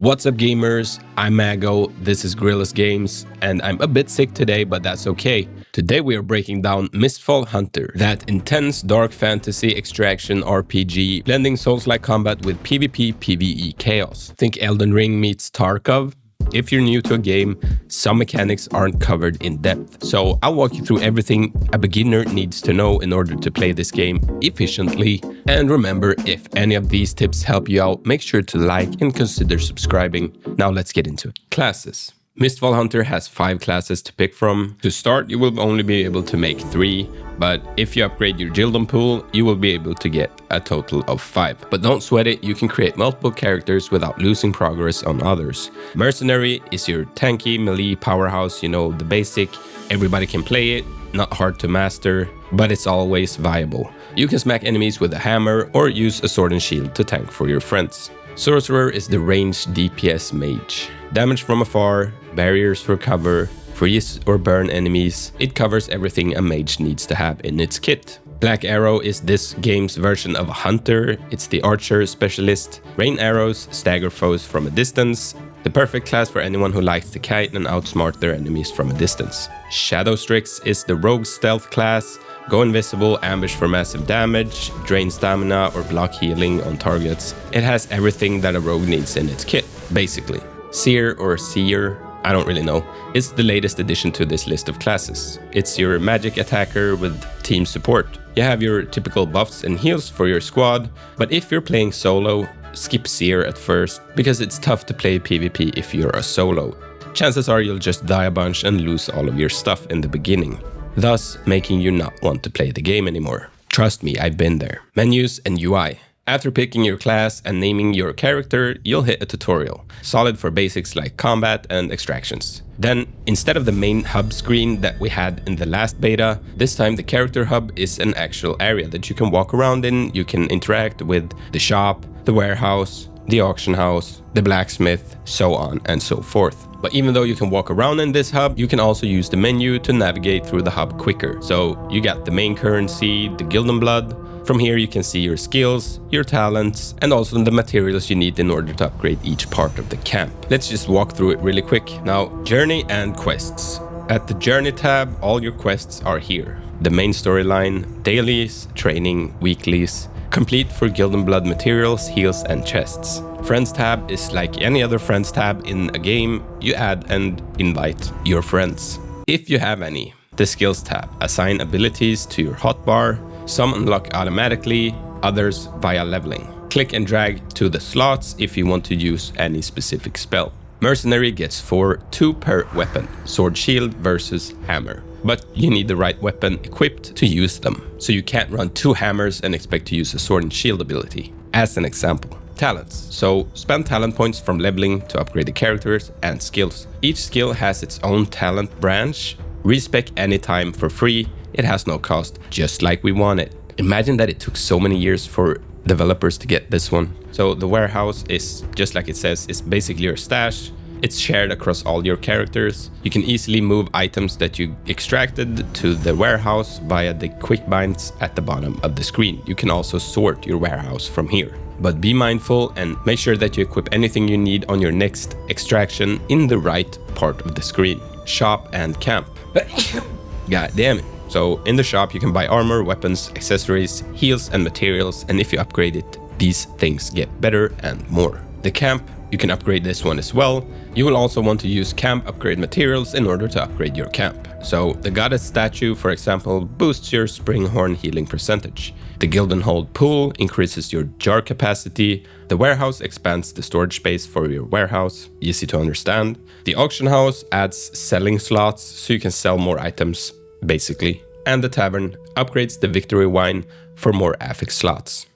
What's up gamers, I'm Mago, this is Gorillas Games, and I'm a bit sick today, but that's okay. Today we are breaking down Mistfall Hunter, that intense dark fantasy extraction RPG, blending Soulslike combat with PvPvE chaos. Think Elden Ring meets Tarkov? If you're new to a game, some mechanics aren't covered in depth, so I'll walk you through everything a beginner needs to know in order to play this game efficiently. And remember, if any of these tips help you out, make sure to like and consider subscribing. Now let's get into it. Classes. Mistfall Hunter has 5 classes to pick from. To start, you will only be able to make 3, but if you upgrade your Gyldenblod, you will be able to get a total of 5. But don't sweat it, you can create multiple characters without losing progress on others. Mercenary is your tanky melee powerhouse, you know, the basic. Everybody can play it, not hard to master, but it's always viable. You can smack enemies with a hammer or use a sword and shield to tank for your friends. Sorcerer is the ranged DPS mage. Damage from afar, barriers for cover, freeze or burn enemies. It covers everything a mage needs to have in its kit. Black Arrow is this game's version of a hunter. It's the archer specialist. Rain arrows stagger foes from a distance. The perfect class for anyone who likes to kite and outsmart their enemies from a distance. Shadow Strix is the rogue stealth class. Go invisible, ambush for massive damage, drain stamina or block healing on targets. It has everything that a rogue needs in its kit, basically. Seer or Seer, I don't really know. It's the latest addition to this list of classes. It's your magic attacker with team support. You have your typical buffs and heals for your squad, but if you're playing solo, skip Seer at first, because it's tough to play PvP if you're a solo. Chances are you'll just die a bunch and lose all of your stuff in the beginning, thus making you not want to play the game anymore. Trust me, I've been there. Menus and UI. After picking your class and naming your character, you'll hit a tutorial, solid for basics like combat and extractions. Then, instead of the main hub screen that we had in the last beta, this time the character hub is an actual area that you can walk around in. You can interact with the shop, the warehouse, the auction house, the blacksmith, so on and so forth. But even though you can walk around in this hub, you can also use the menu to navigate through the hub quicker. So you got the main currency, the Gyldenblod. From here you can see your skills, your talents, and also the materials you need in order to upgrade each part of the camp. Let's just walk through it really quick. Now, journey and quests. At the journey tab, all your quests are here. The main storyline, dailies, training, weeklies, complete for Gyldenblod materials, heals, and chests. Friends tab is like any other friends tab in a game. You add and invite your friends, if you have any. The skills tab, assign abilities to your hotbar. Some unlock automatically, others via leveling. Click and drag to the slots if you want to use any specific spell. Mercenary gets 2 per weapon, sword shield versus hammer. But you need the right weapon equipped to use them, so you can't run 2 hammers and expect to use a sword and shield ability. As an example. Talents. So spend talent points from leveling to upgrade the characters and skills. Each skill has its own talent branch. Respec anytime for free. It has no cost, just like we want it. Imagine that it took so many years for developers to get this one. So the warehouse is, just like it says, is basically your stash. It's shared across all your characters. You can easily move items that you extracted to the warehouse via the quick binds at the bottom of the screen. You can also sort your warehouse from here. But be mindful and make sure that you equip anything you need on your next extraction in the right part of the screen. Shop and camp. God damn it. So in the shop you can buy armor, weapons, accessories, heals and materials, and if you upgrade it, these things get better and more. The camp, you can upgrade this one as well. You will also want to use camp upgrade materials in order to upgrade your camp. So the goddess statue, for example, boosts your springhorn healing percentage. The Gyldenhold pool increases your jar capacity. The warehouse expands the storage space for your warehouse, easy to understand. The auction house adds selling slots so you can sell more items, basically. And the tavern upgrades the victory wine for more affix slots.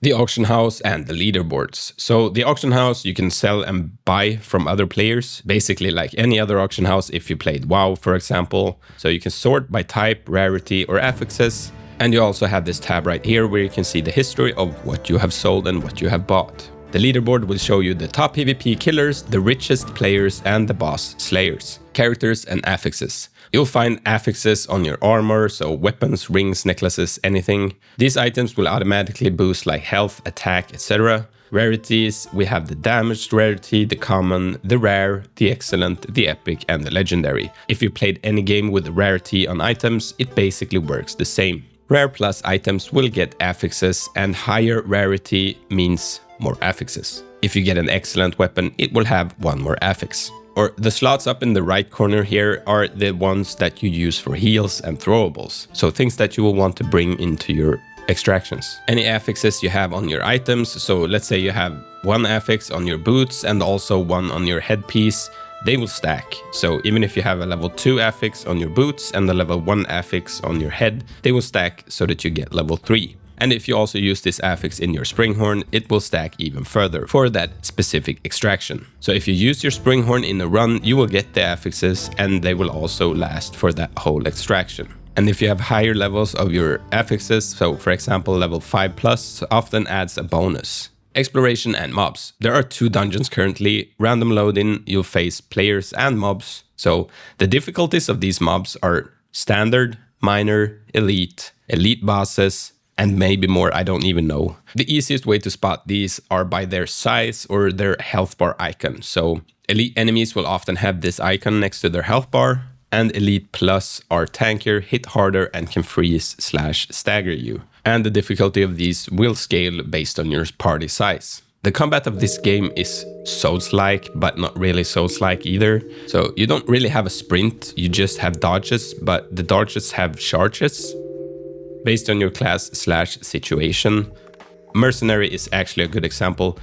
The auction house and the leaderboards. So the auction house you can sell and buy from other players, basically like any other auction house if you played WoW, for example. So you can sort by type, rarity, or affixes. And you also have this tab right here where you can see the history of what you have sold and what you have bought. The leaderboard will show you the top PvP killers, the richest players, and the boss slayers. Characters and affixes. You'll find affixes on your armor, so weapons, rings, necklaces, anything. These items will automatically boost like health, attack, etc. Rarities, we have the damaged rarity, the common, the rare, the excellent, the epic, and the legendary. If you played any game with rarity on items, it basically works the same. Rare plus items will get affixes, and higher rarity means more affixes. If you get an excellent weapon, it will have one more affix. Or the slots up in the right corner here are the ones that you use for heals and throwables. So things that you will want to bring into your extractions. Any affixes you have on your items, so let's say you have one affix on your boots and also one on your headpiece, they will stack. So even if you have a level 2 affix on your boots and a level 1 affix on your head, they will stack so that you get level 3. And if you also use this affix in your Springhorn, it will stack even further for that specific extraction. So if you use your Springhorn in a run, you will get the affixes and they will also last for that whole extraction. And if you have higher levels of your affixes, so for example level 5+, often adds a bonus. Exploration and mobs. There are 2 dungeons currently. Random load-in, you'll face players and mobs. So the difficulties of these mobs are standard, minor, elite, elite bosses, and maybe more, I don't even know. The easiest way to spot these are by their size or their health bar icon. So elite enemies will often have this icon next to their health bar, and elite plus are tankier, hit harder, and can freeze/stagger you. And the difficulty of these will scale based on your party size. The combat of this game is Soulslike, but not really Soulslike either. So you don't really have a sprint, you just have dodges, but the dodges have charges based on your class/situation. Mercenary is actually a good example.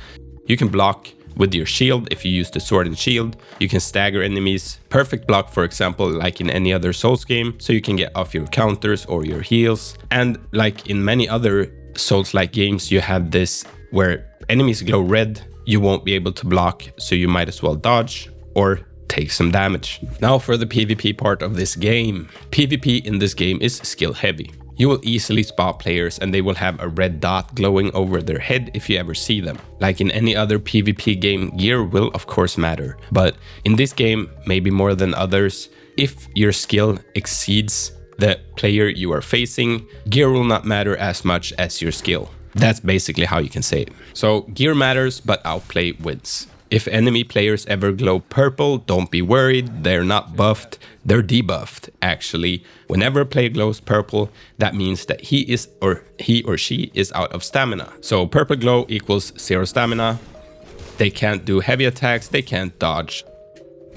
You can block with your shield if you use the sword and shield. You can stagger enemies. Perfect block, for example, like in any other Souls game, so you can get off your counters or your heals. And like in many other Souls-like games, you have this where enemies glow red, you won't be able to block, so you might as well dodge or take some damage. Now for the PvP part of this game. PvP in this game is skill heavy. You will easily spot players and they will have a red dot glowing over their head if you ever see them. Like in any other PvP game, gear will of course matter. But in this game, maybe more than others, if your skill exceeds the player you are facing, gear will not matter as much as your skill. That's basically how you can say it. So gear matters, but outplay wins. If enemy players ever glow purple, don't be worried, they're not buffed, they're debuffed actually. Whenever a player glows purple, that means that he or she is out of stamina. So purple glow equals 0 stamina, they can't do heavy attacks, they can't dodge.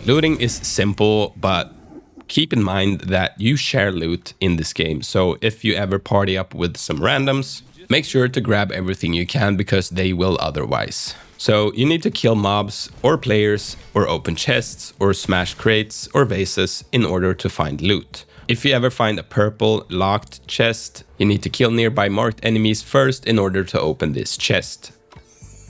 Looting is simple, but keep in mind that you share loot in this game. So if you ever party up with some randoms, make sure to grab everything you can because they will otherwise. So you need to kill mobs or players or open chests or smash crates or vases in order to find loot. If you ever find a purple locked chest, you need to kill nearby marked enemies first in order to open this chest.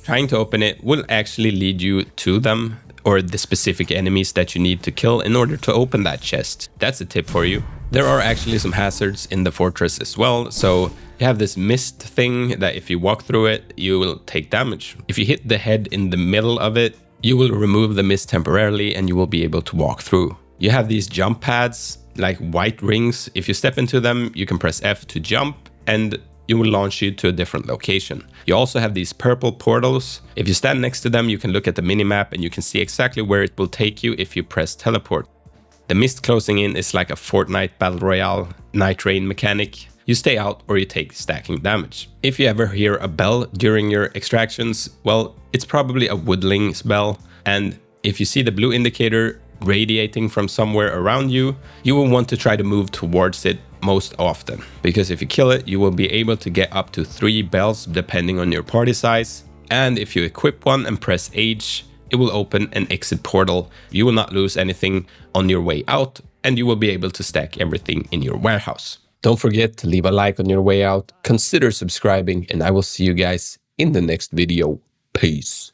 Trying to open it will actually lead you to them or the specific enemies that you need to kill in order to open that chest. That's a tip for you. There are actually some hazards in the fortress as well, so you have this mist thing that if you walk through it, you will take damage. If you hit the head in the middle of it, you will remove the mist temporarily and you will be able to walk through. You have these jump pads, like white rings. If you step into them, you can press F to jump and it will launch you to a different location. You also have these purple portals. If you stand next to them, you can look at the minimap and you can see exactly where it will take you if you press teleport. The mist closing in is like a Fortnite Battle Royale night rain mechanic. You stay out or you take stacking damage. If you ever hear a bell during your extractions, well, it's probably a woodling's bell. And if you see the blue indicator radiating from somewhere around you, you will want to try to move towards it most often. Because if you kill it, you will be able to get up to 3 bells depending on your party size. And if you equip one and press H, it will open an exit portal. You will not lose anything on your way out and you will be able to stack everything in your warehouse. Don't forget to leave a like on your way out, consider subscribing, and I will see you guys in the next video. Peace.